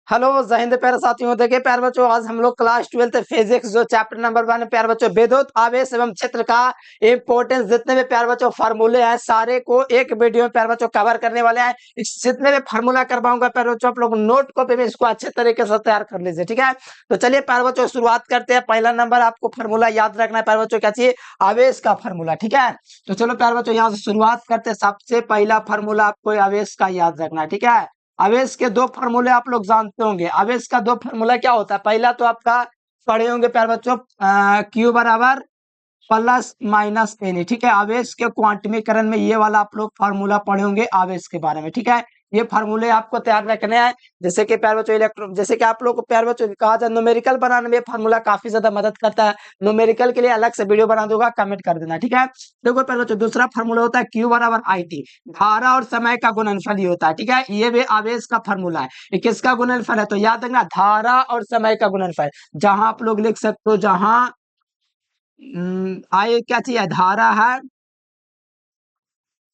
Hello जय हिंद प्यारे साथियों। देखिए प्यारे बच्चों, आज हम लोग क्लास 12 फिजिक्स जो चैप्टर नंबर 1 प्यारे बच्चों विद्युत आवेश एवं क्षेत्र का इंपॉर्टेंस जितने भी प्यारे बच्चों फार्मूले हैं सारे को एक वीडियो में प्यारे बच्चों कवर करने वाले हैं। इस जितने भी फार्मूला करवाऊंगा प्यारे बच्चों आप लोग नोट कॉपी में इसको अच्छे तरीके से तैयार कर लीजिए, ठीक है। तो चलिए प्यारे बच्चों शुरुआत करते हैं। पहला नंबर आपको फार्मूला याद रखना है प्यारे बच्चों, क्या चाहिए? आवेश का फार्मूला, ठीक है। तो चलो प्यारे बच्चों यहाँ से शुरुआत करते हैं। सबसे पहला फार्मूला आपको आवेश का याद रखना है, ठीक है। आवेश के दो फार्मूले आप लोग जानते होंगे। आवेश का दो फार्मूला क्या होता है? पहला तो आपका पढ़े होंगे प्यारे बच्चों, क्यू बराबर प्लस माइनस एन, ठीक है। आवेश के क्वांटमीकरण में ये वाला आप लोग फार्मूला पढ़े होंगे आवेश के बारे में, ठीक है। ये फार्मूले आपको तैयार रखने हैं। जैसे कि प्यारे बच्चों इलेक्ट्रॉन, जैसे कि आप लोग को प्यारे बच्चों कहा जाए न्यूमेरिकल बनाने में फार्मूला काफी ज्यादा मदद करता है। न्यूमेरिकल के लिए अलग से वीडियो बना दूंगा, कमेंट कर देना, ठीक है। देखो प्यारे बच्चों दूसरा फार्मूला होता है क्यू बराबर आई टी, धारा और समय का गुणनफल ही होता है, ठीक है। ये भी आवेश का फार्मूला है। ये किसका गुणनफल है? तो याद रखना धारा और समय का गुणनफल। जहां आप लोग लिख सकते हो, जहां आई क्या चाहिए? धारा है,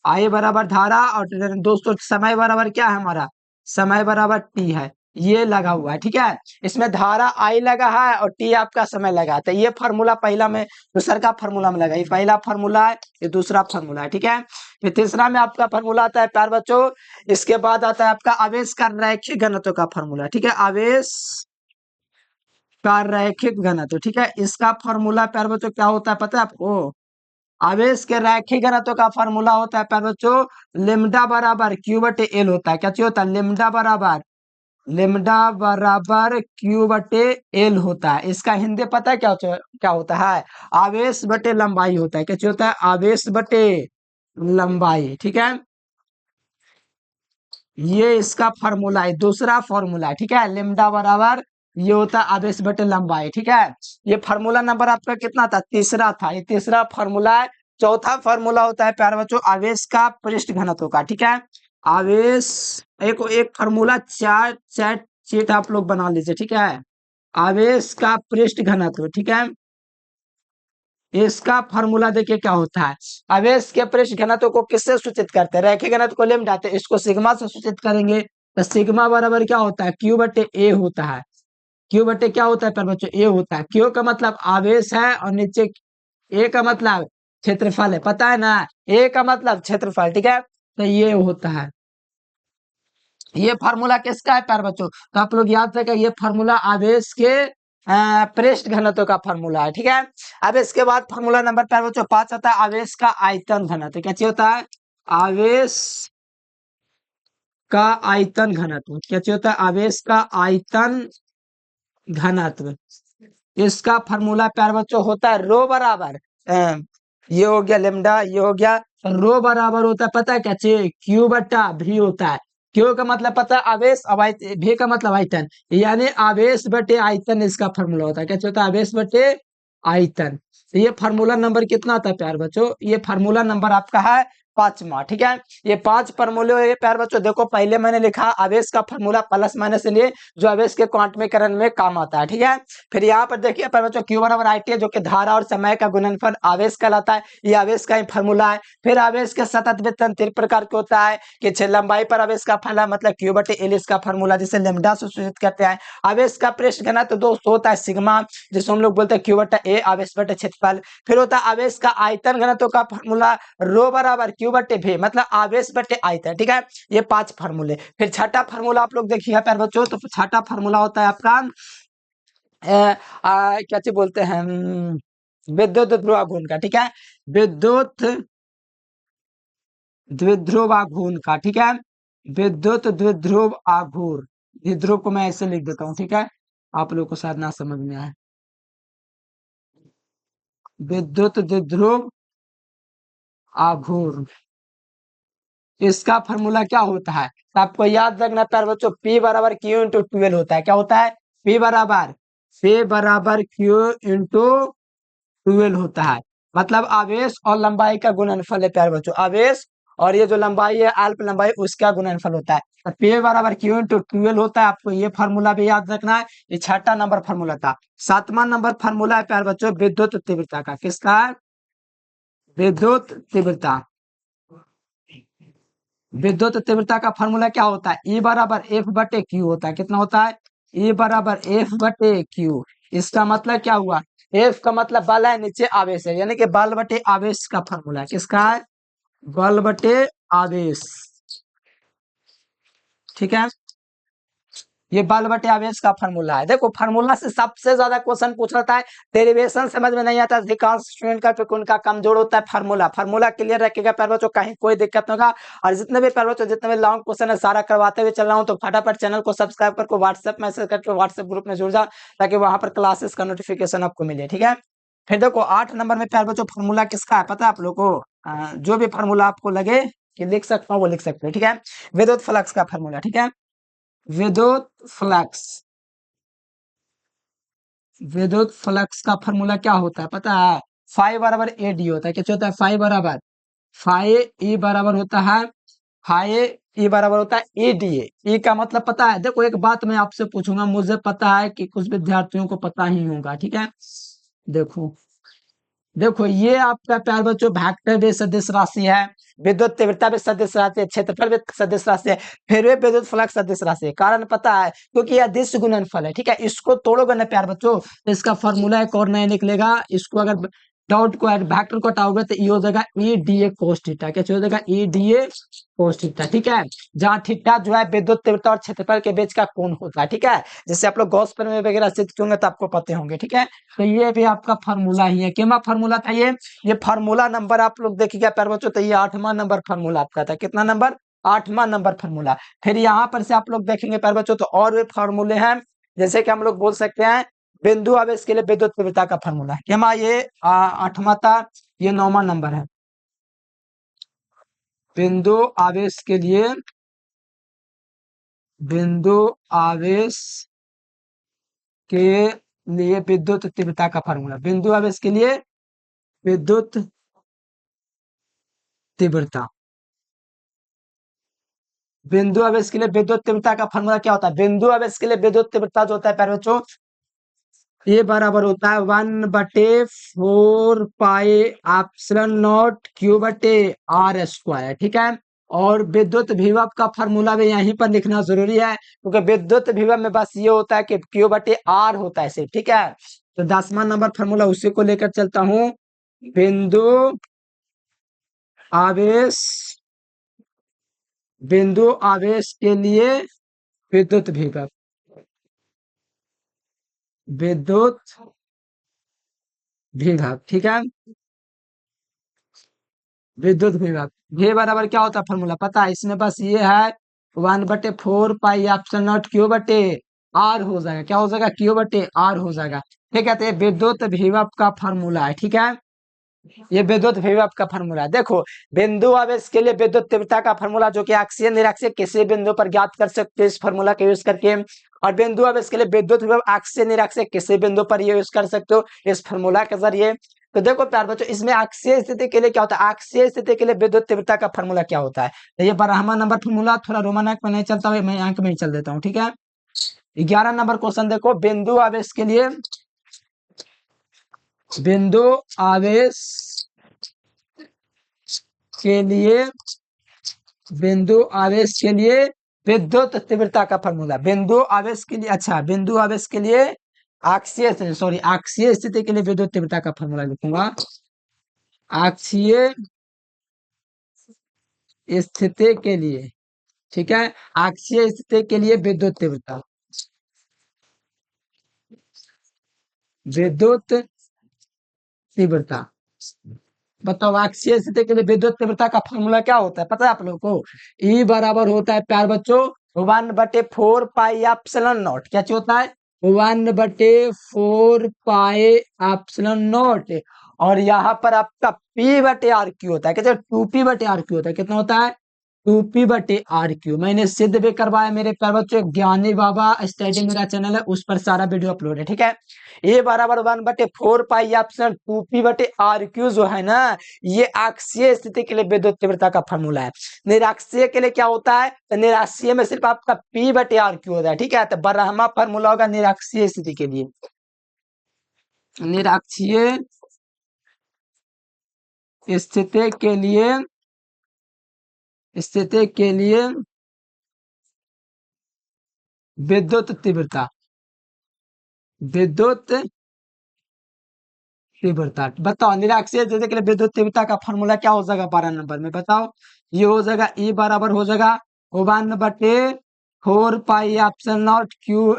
आई बराबर धारा, और दोस्तों समय बराबर क्या है हमारा? समय बराबर टी है। ये लगा हुआ है, ठीक है। इसमें धारा आई लगा है और टी आपका समय लगा है। तो ये फार्मूला पहला में दूसरा का फार्मूला में लगा, ये पहला फार्मूला है, ये दूसरा फार्मूला है, ठीक है। फिर तीसरा में आपका फार्मूला आता है प्यार बच्चों, इसके बाद आता है आपका आवेश का रैखिक घनत्व का फार्मूला, ठीक है। आवेश का रैखिक घनत्व, ठीक है। इसका फार्मूला प्यार बच्चों क्या होता है पता है आपको? आवेश के रैखिक घनत्व का फार्मूला होता है प्यारे बच्चों लेमडा बराबर क्यू बटे एल होता है। क्या चाहिए होता है? लेमडा बराबर क्यू बटे एल होता है। इसका हिंदी पता है क्या होता है? आवेश बटे लंबाई होता है। क्या चाहिए होता है? आवेश बटे लंबाई, ठीक है। ये इसका फार्मूला है, दूसरा फार्मूला है, ठीक है। लेमडा बराबर ये होता है आवेश बटे लंबाई, ठीक है। ये फार्मूला नंबर आपका कितना था? तीसरा था। ये तीसरा फार्मूला है। चौथा फार्मूला होता है प्यारे बच्चों आवेश का पृष्ठ घनत्व का, ठीक है। आवेश एक एक फार्मूला चार चार चीट आप लोग बना लीजिए, ठीक है। आवेश का पृष्ठ घनत्व, ठीक है। इसका फार्मूला देखिए क्या होता है। आवेश के पृष्ठ घनत्व को किससे सूचित करते हैं? रैखिक घनत्व को लेम जाते हैं, इसको सिग्मा से सूचित करेंगे। तो सिग्मा बराबर क्या होता है? क्यू बटे ए होता है। क्यू बटे क्या होता है पर बच्चों? ए होता है। क्यू का मतलब आवेश है और नीचे ए का मतलब क्षेत्रफल है, पता है ना। ए का मतलब क्षेत्रफल, ठीक है। तो ये होता है। ये फार्मूला किसका है प्यारे बच्चों? तो आप लोग याद रखें, ये फार्मूला आवेश के पृष्ठ घनत्व का फार्मूला है, ठीक है। अब इसके बाद फार्मूला नंबर प्यारे बच्चों 5 आता है आवेश का आयतन घनत्व। क्या चाहिए होता है? आवेश का आयतन घनत्व। क्या चाहिए होता है? आवेश का आयतन घनत्व। इसका फार्मूला प्यारे बच्चों होता है रो बराबर ये हो गया लेमडा, ये हो गया रो बराबर होता है पता है क्या चाहिए? क्यू बटा भी होता है। क्यू का मतलब पता है आवेश, अब भी का मतलब आयतन, यानी आवेश बटे आयतन इसका फार्मूला होता है। क्या होता है? आवेश बटे आयतन। तो ये फार्मूला नंबर कितना था प्यार बच्चों? ये फार्मूला नंबर आपका है 5वां, ठीक है। ये 5 फार्मूले ये प्यार बच्चों देखो, पहले मैंने लिखा आवेश का फार्मूला प्लस माइनस लिए जो आवेश के क्वांटमीकरण में काम आता है, ठीक है। फिर यहाँ पर देखिए प्यारे बच्चों क्यू बराबर आई टी है, जो कि धारा और समय का गुणनफल आवेश कहलाता है। ये आवेश का ही फार्मूला है। फिर आवेश के सतत वितरण 3 प्रकार के होता है कि लंबाई पर आवेश का फैला मतलब क्यू बटे एल इसका फार्मूला, जिसे लेमडा से सूचित करते हैं। आवेश का पृष्ठ घनत्व दोस्तों होता है सिग्मा, जिसे हम लोग बोलते हैं क्यू बटा ए आवेश बटे क्षेत्रफल। फिर होता है आवेश का आयतन घनत्व का फार्मूला रो बराबर क्यू बटे भी मतलब आवेश बटे आयतन, ठीक है। ये 5 फार्मूले। फिर छठा फार्मूला आप लोग देखिए प्यारे बच्चों, तो छठा फार्मूला होता है आपका क्या चीज बोलते हैं विद्युत ध्रुवाघूर्ण का, ठीक है। विद्युत द्विध्रुव आघूर्ण का, ठीक है। विद्युत द्विध्रुव आघूर्ण, द्विध्रुव को मैं ऐसे लिख देता हूँ, ठीक है। आप लोग को शायद ना समझ में आए। विद्युत द्विध्रुव आघूर्ण, इसका फॉर्मूला क्या होता है? तो आपको याद रखना प्यारे बच्चों, P बराबर क्यू इंटू 12 होता है। क्या होता है? P बराबर क्यू इंटू 12 होता है। मतलब आवेश और लंबाई का गुणनफल है प्यारे बच्चों। आवेश और ये जो लंबाई है अल्प लंबाई उसका गुणनफल होता है। तो P बराबर क्यू इंटू 12 होता है। आपको ये फार्मूला भी याद रखना है। ये छठा नंबर फार्मूला था। 7वां नंबर फार्मूला है प्यारे बच्चों विद्युत तीव्रता का। किसका है? विद्युत तीव्रता। विद्युत तीव्रता का फॉर्मूला क्या होता है? E बराबर एफ बटे क्यू होता है। कितना होता है? E बराबर एफ बटे क्यू। इसका मतलब क्या हुआ? एफ का मतलब बल है, नीचे आवेश है, यानी कि बल बटे आवेश का फॉर्मूला किसका है? बल बटे आवेश। ठीक है, ये बल बटे आवेश का फार्मूला है। देखो फार्मूला से सबसे ज्यादा क्वेश्चन पूछ रहा है, डेरिवेशन समझ में नहीं आता अधिकांश स्टूडेंट का, क्योंकि उनका कमजोर होता है फार्मूला। फार्मूला क्लियर रखेगा प्यारे बच्चों, कहीं कोई दिक्कत नहीं होगा। और जितने भी प्यारे बच्चों, जितने भी लॉन्ग क्वेश्चन है सारा करवाते हुए चल रहा हूँ, तो फटाफट चैनल को सब्सक्राइब करके व्हाट्सएप मैसेज करके व्हाट्सएप ग्रुप में जुड़ जाओ, ताकि वहां पर क्लासेस का नोटिफिकेशन आपको मिले। ठीक है, फिर देखो 8 नंबर में प्यारे बच्चों फार्मूला किसका है पता है आप लोग को? जो भी फार्मूला आपको लगे कि लिख सकता हूँ वो लिख सकते हैं। ठीक है, विद्युत फ्लक्स का फार्मूला। ठीक है, विद्युत फ्लक्स, विद्युत फ्लक्स का फॉर्मूला क्या होता है पता है? फाइव बराबर ए डी होता है। क्या होता है? फाइव बराबर फाइव ई बराबर होता है, फाइव ई बराबर होता है ए डी ए। ई का मतलब पता है? देखो एक बात मैं आपसे पूछूंगा, मुझे पता है कि कुछ विद्यार्थियों को पता ही होगा। ठीक है, देखो देखो ये आपका प्यार बच्चों वेक्टर भी सदिश राशि है, विद्युत तीव्रता भी सदिश राशि है, क्षेत्रफल भी सदिश राशि है, फिर भी विद्युत फ्लक्स सदिश राशि है। कारण पता है? क्योंकि यह अदिश गुणनफल है। ठीक है, इसको तोड़ोगे ना प्यार बच्चों, तो इसका फॉर्मूला एक और नया निकलेगा। इसको अगर डॉट को वेक्टर को हटाओगे तो ये हो जाएगा E D A cos theta. क्या हो जाएगा? E D A cos theta. ठीक है, जहाँ थीटा जो है विद्युत तीव्रता और क्षेत्रफल के बीच का कोण होता है। ठीक है, जैसे आप लोग गॉस प्रमेय वगैरह सीखते होंगे तो आपको पते होंगे। ठीक है, तो ये भी आपका फार्मूला ही है। क्या फार्मूला था ये फार्मूला नंबर आप लोग देखिएगा प्यारे बच्चों, तो ये 8वां नंबर फार्मूला आपका था। कितना नंबर? 8वां number formula. फिर यहाँ पर से आप लोग देखेंगे प्यारे बच्चों तो और भी फार्मूले हैं, जैसे कि हम लोग बोल सकते हैं बिंदु आवेश के लिए विद्युत तीव्रता का फार्मूला। क्या ये 8वां था, ये 9वां नंबर है। बिंदु आवेश के लिए, बिंदु आवेश के लिए विद्युत तीव्रता का फार्मूला, बिंदु आवेश के लिए विद्युत तीव्रता, बिंदु आवेश के लिए विद्युत तीव्रता का फॉर्मूला क्या होता है? बिंदु आवेश के लिए विद्युत तीव्रता जो होता है प्यारे बच्चों, ये बराबर होता है 1/4 पाई एप्सिलॉन नॉट क्यू बटे आर स्क्वायर। ठीक है, और विद्युत विभव का फॉर्मूला भी यहीं पर लिखना जरूरी है, क्योंकि विद्युत विभव में बस ये होता है कि क्यू बटे आर होता है सिर्फ। ठीक है, तो 10वां नंबर फॉर्मूला उसी को लेकर चलता हूं। बिंदु आवेश, बिंदु आवेश के लिए विद्युत विभव, विद्युत विभव। ठीक है, विद्युत विभव v बराबर क्या होता है फॉर्मूला पता है? इसमें बस ये है 1/4 पाई एप्सिलॉन नॉट क्यू बटे आर हो जाएगा। क्या हो जाएगा? क्यू बटे आर हो जाएगा। ठीक है, तो ये विद्युत विभव का फॉर्मूला है। ठीक है, ये विद्युत विभव का फॉर्मूला है। देखो बिंदु आवेश के लिए विद्युत तीव्रता का फॉर्मूला जो कि अक्षीय निरक्षीय किसी बिंदु पर ज्ञात कर सकते हो इस फॉर्मूला का यूज करके, और बिंदु आवेश के लिए विद्युत विभव अक्षीय निरक्षीय किसी बिंदु पर ये यूज कर सकते हो इस फॉर्मूला के जरिए। तो देखो प्यार बच्चों, इसमें अक्षीय स्थिति के लिए क्या होता है? अक्षीय स्थिति के लिए विद्युत तीव्रता का फॉर्मूला क्या होता है? तो ये 12वां नंबर फॉर्मूला थोड़ा रोमन अंक में नहीं चलता हुआ, मैं अंक में ही चल देता हूँ। ठीक है, 11 नंबर क्वेश्चन देखो, बिंदु आवेश के लिए, बिंदु आवेश के लिए, बिंदु आवेश के लिए विद्युत तीव्रता का फॉर्मूला, बिंदु आवेश के लिए, अच्छा बिंदु आवेश के लिए अक्षीय, सॉरी अक्षीय स्थिति के लिए विद्युत तीव्रता का फॉर्मूला लिखूंगा। अक्षीय स्थिति के लिए, ठीक है, अक्षीय स्थिति के लिए विद्युत तीव्रता, विद्युत तीव्रता। बताओ अक्षीय स्थिति के लिए विद्युत तीव्रता का फॉर्मूला क्या होता है पता है आप लोगों को? ई बराबर होता है प्यार बच्चों 1/4 पाई एप्सिलॉन नॉट। क्या होता है? 1/4 पाई एप्सिलॉन नॉट, और यहाँ पर आपका पी बटे आर क्यू होता है। कहते हैं 2p/r क्यू होता है। कितना होता है? 2p/r Q. मैंने सिद्ध भी करवाया मेरे प्यार बच्चों, ज्ञानी बाबा स्टडी मेरा चैनल है, उस पर सारा वीडियो अपलोड है। ठीक है, ए बराबर 1/4 पाई एप्सिलॉन 2p/r क्यू जो है ना, ये अक्षीय स्थिति के लिए विद्युत तीव्रता का फॉर्मूला है। निराक्षीय के लिए क्या होता है? तो निराक्षीय में सिर्फ आपका p/r क्यू होता है। ठीक है, तो 12वां फॉर्मूला होगा निराक्षीय स्थिति के लिए, निराक्षीय स्थिति के लिए स्थिति के लिए विद्युत तीव्रता, विद्युत तीव्रता बताओ। निराक्षीय स्थिति के लिए विद्युत तीव्रता का फॉर्मूला क्या हो जाएगा 12 नंबर में बताओ। ये हो जाएगा E बराबर हो जाएगा 1/4 pi epsilon not Q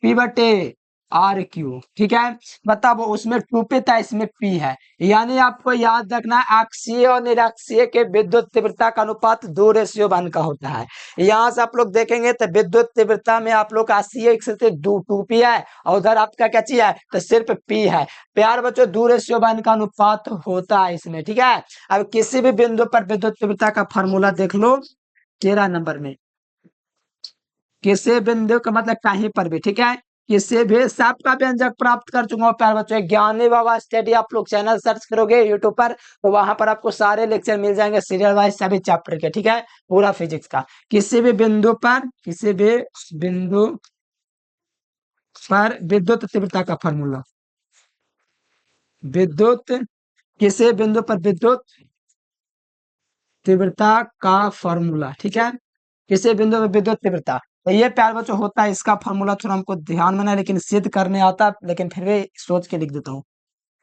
P बटे RQ। ठीक है, बताओ वो उसमें 2P था, इसमें P है। यानी आपको याद रखना अक्षीय और निराक्षीय के विद्युत तीव्रता का अनुपात 2:1 का होता है। यहाँ से आप लोग देखेंगे तो विद्युत तीव्रता में आप लोग अक्षीय स्थिति 2P है और उधर आपका क्या चीज है तो सिर्फ P है। प्यार बच्चों 2:1 का अनुपात होता है इसमें। ठीक है, अब किसी भी बिंदु पर विद्युत तीव्रता का फॉर्मूला देख लो 13 नंबर में। किसी बिंदु का मतलब कहीं पर भी, ठीक है, किसी भी साप का व्यंजक प्राप्त कर चुका हूँ प्यार बच्चों। ज्ञानी बाबा स्टडी आप लोग चैनल सर्च करोगे यूट्यूब पर तो वहां पर आपको सारे लेक्चर मिल जाएंगे सीरियल वाइज सभी चैप्टर के। ठीक है, पूरा फिजिक्स का। किसी भी बिंदु पर, किसी भी बिंदु पर विद्युत तीव्रता का फॉर्मूला, विद्युत किसी बिंदु पर विद्युत तीव्रता का फॉर्मूला। ठीक है, किसी बिंदु पर विद्युत तीव्रता, तो ये प्यार बच्चों होता है। इसका फॉर्मूला थोड़ा हमको ध्यान में ना लेकिन सिद्ध करने आता, लेकिन फिर भी सोच के लिख देता हूँ।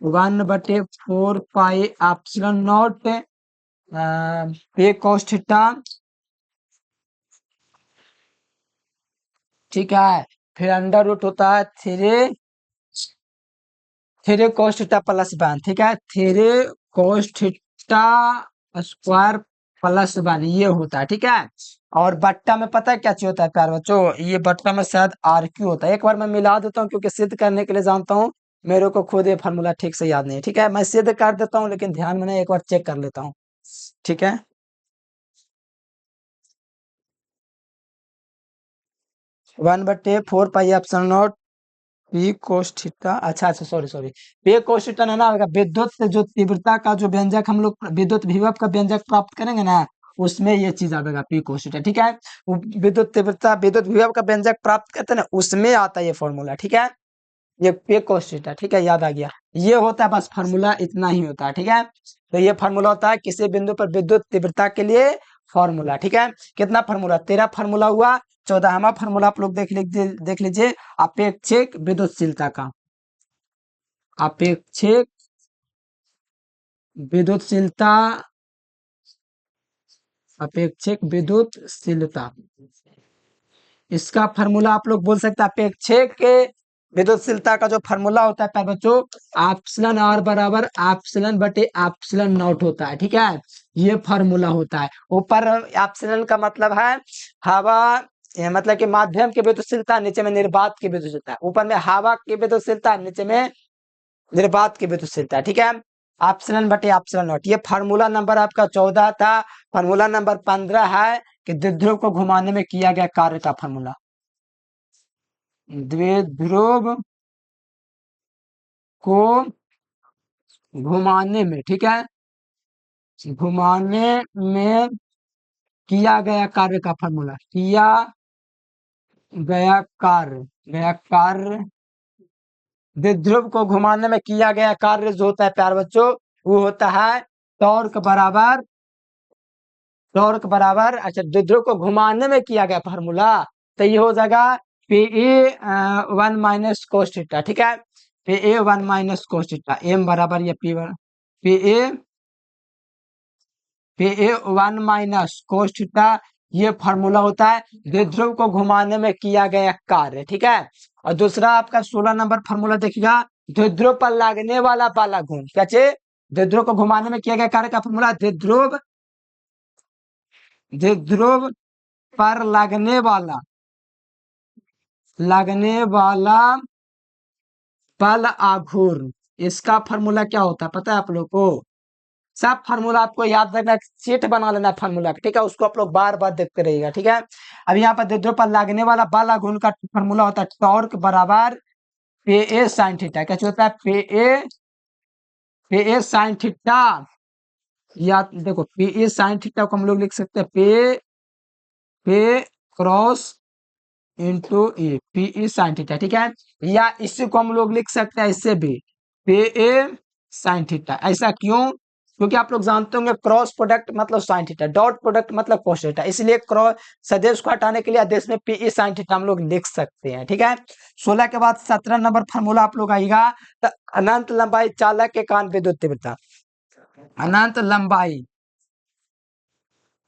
1/4 pi epsilon not P cos theta. ठीक है, फिर अंडर रूट होता है 3 cos थीटा प्लस 1। ठीक है, 3 cos थीटा स्क्वायर प्लस 1 ये होता है। ठीक है, और बट्टा में पता है क्या चीज होता है प्यार बच्चों, ये बट्टा में शायद RQ होता है। एक बार मैं मिला देता हूँ क्योंकि सिद्ध करने के लिए जानता हूँ, मेरे को खुद ये फॉर्मूला ठीक से याद नहीं है। ठीक है, मैं सिद्ध कर देता हूँ लेकिन ध्यान में नहीं, एक बार चेक कर लेता हूँ। ठीक है, 1/4 pi epsilon not P cos theta. अच्छा अच्छा, sorry sorry, P cos theta ना होगा विद्युत से जो तीव्रता का जो व्यंजक हम लोग विद्युत विभव का व्यंजक प्राप्त करेंगे ना, उसमें ये चीज आएगा P cos थीटा। ठीक है, वो विद्युत तीव्रता विद्युत विभव का व्यंजक प्राप्त करते हैं ना, उसमें आता है ये फॉर्मूला। ठीक है, ये P cos थीटा। ठीक है, याद आ गया, ये होता है बस फॉर्मूला, इतना ही होता है। ठीक है, तो ये फॉर्मूला होता है किसी बिंदु पर विद्युत तीव्रता के लिए फॉर्मूला। ठीक है, कितना फॉर्मूला 13 फॉर्मूला हुआ। 14वां फॉर्मूला आप लोग देख लीजिए अपेक्षिक विद्युतशीलता का। अपेक्षिक विद्युतशीलता, अपेक्षिक विद्युतशीलता, इसका फॉर्मूला आप लोग बोल सकते हैं अपेक्षिक विद्युतशीलता का जो फॉर्मूला होता है बच्चों एप्सिलॉन आर बराबर एप्सिलॉन बटे एप्सिलॉन नॉट होता है। ठीक है, ये फॉर्मूला होता है। ऊपर एप्सिलॉन का मतलब है हवा, ये मतलब कि माध्यम की विद्युतशीलता, नीचे में निर्वात की विद्युतशीलता। ऊपर में हवा की विद्युतशीलता, नीचे में निर्वात की विद्युतशीलता। ठीक है, एप्सिलॉन बटे एप्सिलॉन नॉट, ये फार्मूला नंबर आपका 14 था। फार्मूला नंबर 15 है कि द्विध्रुव को घुमाने में किया गया कार्य का फार्मूला। द्विध्रुव को घुमाने में, ठीक है, घुमाने में किया गया कार्य का फार्मूला, किया गया कार्य द्विध्रुव को घुमाने में किया गया कार्य जो होता है प्यार बच्चों, वो होता है टॉर्क बराबर अच्छा द्विध्रुव को घुमाने में किया गया फार्मूला, तो ये हो जाएगा P1 - cos थीटा। ठीक है, P1 - cos थीटा एम बराबर ये P1 - cos थीटा ये फार्मूला होता है द्विध्रुव को घुमाने में किया गया कार्य। ठीक है, और दूसरा आपका 16 नंबर फार्मूला देखिएगा द्विध्रुव पर लगने वाला बाला घूम, क्या चाहिए द्विध्रुव को घुमाने में किया गया कार्य का फार्मूला द्विध्रुव पर लगने वाला बल आघूर्ण, इसका फार्मूला क्या होता है पता है आप लोग को। सब फार्मूला आपको याद रखना, सेट बना लेना फार्मूला का। ठीक है, उसको आप लोग बार बार देखते रहिएगा। ठीक है, अब यहाँ पर द्विध्रुव पर लगने वाला बल आघूर्ण का फार्मूला होता है टॉर्क बराबर Pa sin थीटा। क्या होता है Pa sin थीटा, या देखो Pa sin थीटा को हम लोग लिख सकते हैं पे क्रॉस इंटू ए Pe sin थीटा। ठीक है, या इसी को हम लोग लिख सकते हैं इससे भी Pe sin थीटा। ऐसा क्यों, क्योंकि आप लोग जानते होंगे क्रॉस प्रोडक्ट मतलब साइन थीटा, डॉट प्रोडक्ट मतलब कोस थीटा, इसलिए क्रॉस सदिश को हटाने के लिए आदेश में पीई साइन थीटा हम लोग लिख सकते हैं। ठीक है, 16 के बाद 17 नंबर फार्मूला आप लोग आएगा, तो अनंत लंबाई चालक के कारण विद्युत तीव्रता, अनंत लंबाई,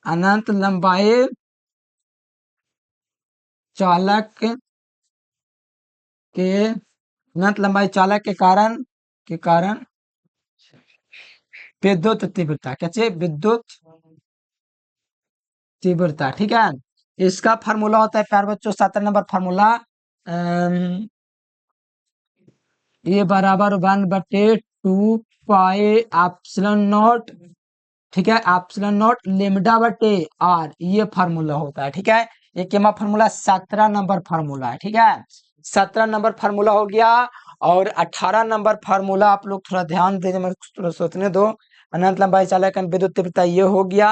अनंत लंबाई चालक के, अनंत लंबाई चालक के कारण विद्युत तीव्रता, कैसे विद्युत तीव्रता। ठीक है, इसका फार्मूला होता है प्यार बच्चों 17 नंबर फार्मूला, ये बराबर 1/2 पाई एप्सिलॉन नॉट, ठीक है, एप्सिलॉन नॉट लेमडा बटे आर, ये फार्मूला होता है। ठीक है, ये क्या फार्मूला 17 नंबर फार्मूला है। ठीक है, 17 नंबर फार्मूला हो गया। और 18 नंबर फार्मूला आप लोग थोड़ा ध्यान दीजिए, मेरे को थोड़ा सोचने दो। अनंत लंबाई चालक विद्युत तीव्रता ये हो गया,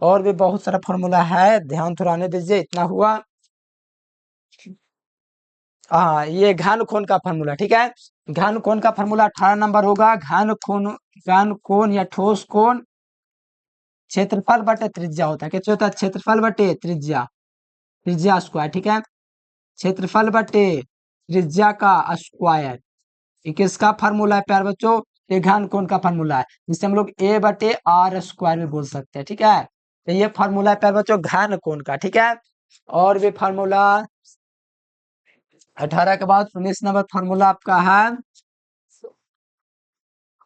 और भी बहुत सारा फार्मूला है, ध्यान थोड़ा आने दीजिए, इतना हुआ। हाँ, ये घन कोण का फार्मूला। ठीक है, घन कोण का फार्मूला 18 नंबर होगा। घन कोण या ठोस कोण क्षेत्रफल बटे त्रिज्या होता है। कैसे होता है? क्षेत्रफल बटे त्रिज्या, त्रिज्या स्क्वायर। ठीक है, क्षेत्रफल बटे त्रिज्या का स्क्वायर, ये किसका फार्मूला है प्यार बच्चों? ये घन कोण का फार्मूला है, जिसे हम लोग ए बटे आर स्क्वायर में बोल सकते हैं। ठीक है, तो ये फार्मूला है प्यार बच्चों घन कोण का। ठीक है, और भी फार्मूला 18 के बाद 19 नंबर फार्मूला आपका है।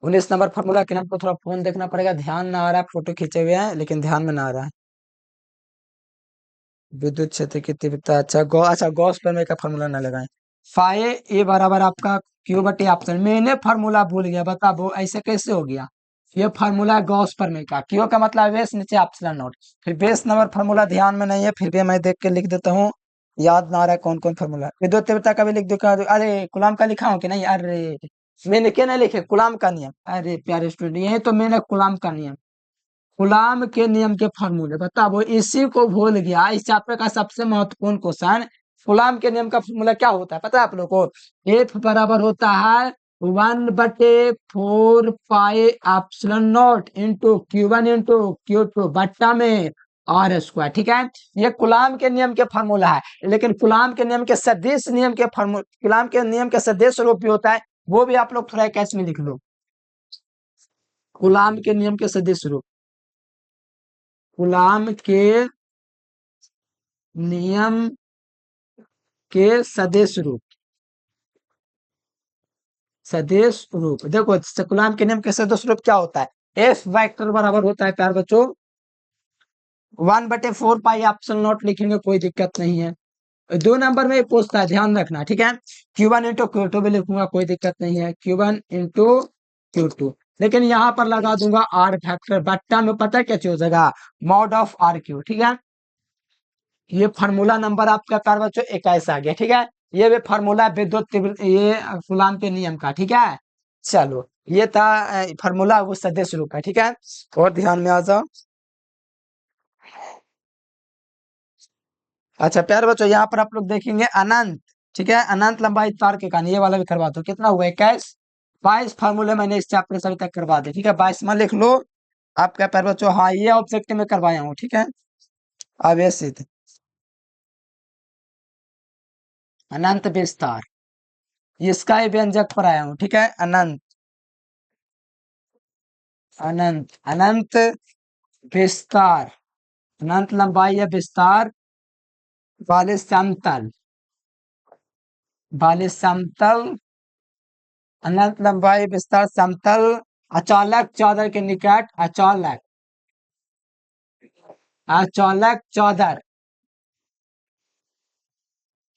19 नंबर फार्मूला के नाम को थोड़ा फोन देखना पड़ेगा, ध्यान ना आ रहा है, फोटो खींचे हुए हैं लेकिन ध्यान में ना आ रहा है। विद्युत क्षेत्र की तीव्रता, अच्छा गॉस प्रमेय का फार्मूला ना लगाएं। फाइ ए बराबर आपका क्यू बटे ऑप्शन, मैंने फार्मूला भूल गया, बता वो ऐसे कैसे हो गया? ये फार्मूला गॉस प्रमेय का, क्यू का मतलब बेस, नीचे एप्सिलॉन नॉट। फिर बेस नंबर फार्मूला ध्यान में नहीं है, फिर भी मैं देख के लिख देता हूँ, याद ना आ रहा है कौन कौन फार्मूला। विद्युत तीव्रता का भी लिख दो, अरे कूलॉम का लिखा हूँ कि नहीं? अरे मैंने क्या नहीं लिखे, कूलॉम का नियम। अरे प्यारे स्टूडेंट, यही तो मैंने कूलॉम का नियम, गुलाम के नियम के फॉर्मूले बता, वो इसी को भूल गया। इस चैप्टर का सबसे महत्वपूर्ण क्वेश्चन, गुलाम के नियम का फॉर्मूला क्या होता है पता है आप लोग को? एफ बराबर होता है 1/4 pi epsilon not into Q1 into Q2 बट्टा में आर स्क्वायर। ठीक है, ये गुलाम के नियम के फॉर्मूला है, लेकिन गुलाम के नियम के सदिश नियम के फॉर्मूला, गुलाम के नियम के सदिश रूप भी होता है, वो भी आप लोग थोड़ा कैच में लिख लो। गुलाम के नियम के सदिश रूप, गुलाम के नियम के सदिश रूप, सदिश रूप देखो, गुलाम के नियम के सदिश रूप क्या होता है? एफ वेक्टर बराबर होता है प्यार बच्चों 1/4 पाई एप्सिलॉन नॉट, लिखेंगे कोई दिक्कत नहीं है। 2 नंबर में पूछता है, ध्यान रखना। ठीक है, Q1 इंटू Q2 भी लिखूंगा, कोई दिक्कत नहीं है, Q1 इंटू Q2, लेकिन यहाँ पर लगा दूंगा आर फैक्टर, बट्टा में पता है क्या चीज हो जाएगा? Mod of R Q. ठीक है, ये फार्मूला नंबर आपका प्यार बच्चों 21 आ गया। ठीक है, ये भी फार्मूला विद्युत तीव्र, ये कूलॉम के नियम का। ठीक है, चलो ये था फार्मूला वो सदिश रूप का। ठीक है, और ध्यान में आ जाओ। अच्छा प्यार बच्चों, यहाँ पर आप लोग देखेंगे अनंत, ठीक है, अनंत लंबाई तार के कारण, ये वाला भी करवा दो। कितना हुआ? 21। 22 फार्मूले मैंने इस चैप्टर से अभी तक करवा दे। ठीक है, 22 में लिख लो आपका प्यार बच्चों। हाँ, ये ऑब्जेक्टिव में करवाया हूँ। ठीक है, आवेशित अनंत विस्तार, इसका ही व्यंजक पर आया हूँ। ठीक है, अनंत, अनंत, अनंत विस्तार, अनंत लंबाई या विस्तार वाले समतल, वाले समतल, अनंत लंबाई विस्तार समतल अचालक चादर के निकट, अचालक, अचालक चादर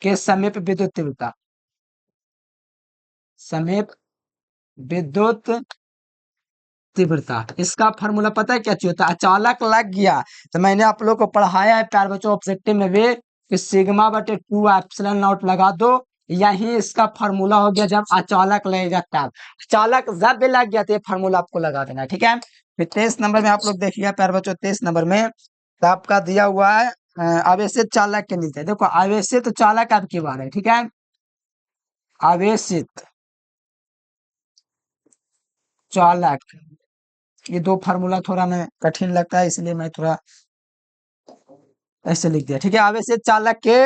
के समीप विद्युत तीव्रता, समीप विद्युत तीव्रता, इसका फॉर्मूला पता है क्या चाहिए होता है? अचालक लग गया, तो मैंने आप लोग को पढ़ाया है प्यार बच्चों ऑब्जेक्टिव में भी कि सिग्मा बटे 2 एप्सिलॉन नॉट लगा दो, यही इसका फार्मूला हो गया जब अचालक लगेगा तब। अचालक जब भी लग गया तो ये फार्मूला आपको लगा देना। ठीक है, फिर 23 नंबर में आप लोग देखिएगा प्यार बच्चों, 23 नंबर में तो आपका दिया हुआ है आवेशित चालक के नीचे, देखो आवेशित चालक आपकी बार है। ठीक है, आवेशित चालक ये दो फार्मूला थोड़ा मैं कठिन लगता है, इसलिए मैं थोड़ा ऐसे लिख दिया। ठीक है, आवेश चालक के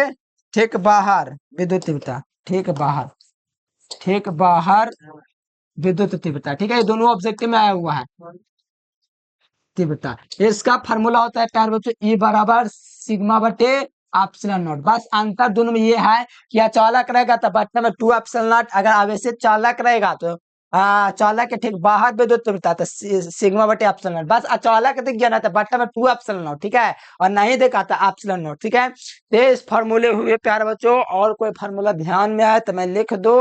ठीक बाहर विद्युत तीव्रता, ठीक बाहर, ठीक बाहर विद्युत तीव्रता। ठीक है, ये दोनों ऑब्जेक्टिव में आया हुआ है तीव्रता। इसका फार्मूला होता है प्यारे बच्चों ई बराबर सिग्मा बटे एप्सिलॉन नॉट। बस अंतर दोनों में ये है कि अचालक रहेगा तो बट्टा में 2 एप्सिलॉन नॉट, अगर आवेशित चालक रहेगा तो चालक के ठीक बाहर विद्युत तीव्रता तो सिग्मा बटे एप्सिलॉन नॉट। बस अचालक दिख गया ना तो बट्टा में 2 एप्सिलॉन नॉट। ठीक है, और नहीं देखा था एप्सिलॉन नॉट। ठीक है, तो इस फार्मूले हुए प्यारे बच्चों। और कोई फार्मूला ध्यान में आए तो मैं लिख दो।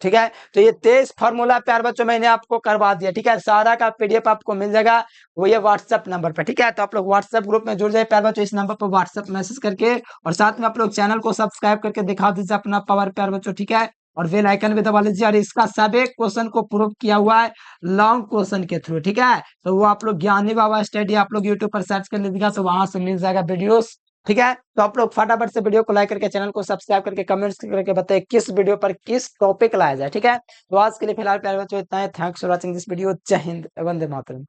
ठीक है, तो ये 23 फार्मूला प्यार बच्चों मैंने आपको करवा दिया। ठीक है, सारा का पीडीएफ आपको मिल जाएगा वो ये व्हाट्सएप नंबर पर। ठीक है, तो आप लोग व्हाट्सएप ग्रुप में जुड़ जाए प्यार बच्चों, इस नंबर पर व्हाट्सएप मैसेज करके, और साथ में आप लोग चैनल को सब्सक्राइब करके दिखा दीजिए अपना पावर प्यार बच्चों। ठीक है, और बेल आइकन भी दबा लीजिए। और इसका सब एक क्वेश्चन को प्रूव किया हुआ है लॉन्ग क्वेश्चन के थ्रू। ठीक है, तो वो आप लोग ज्ञानी बाबा स्टडी आप लोग यूट्यूब पर सर्च कर लीजिएगा, तो वहां से मिल जाएगा वीडियोस। ठीक है, तो आप लोग फटाफट से वीडियो को लाइक करके चैनल को सब्सक्राइब करके कमेंट्स करके बताइए किस वीडियो पर किस टॉपिक लाया जाए। ठीक है, तो आज के लिए फिलहाल प्यारे बच्चों इतना है। Thanks for watching this video. जय हिंद, वंदे मातरम।